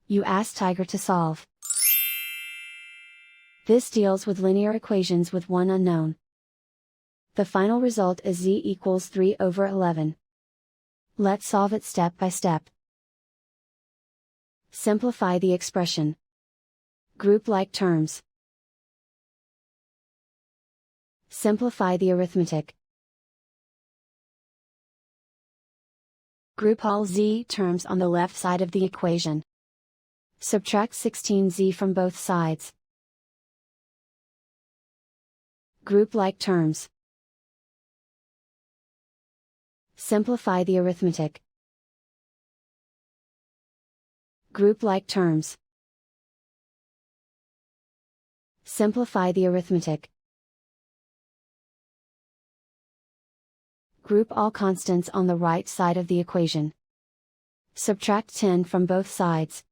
You ask Tiger to solve. This deals with linear equations with one unknown. The final result is z equals 3/11. Let's solve it step by step. Simplify the expression. Group like terms. Simplify the arithmetic. Group all z terms on the left side of the equation. Subtract 16z from both sides. Group like terms. Simplify the arithmetic. Group like terms. Simplify the arithmetic. Group all constants on the right side of the equation. Subtract 10 from both sides.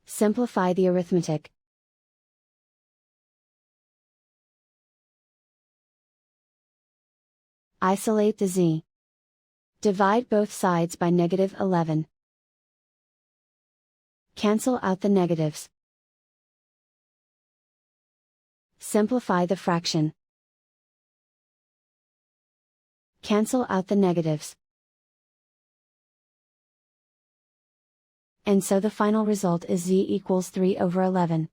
Simplify the arithmetic. Isolate the z. Divide both sides by -11. Cancel out the negatives. Simplify the fraction. Cancel out the negatives. And so the final result is z equals 3/11.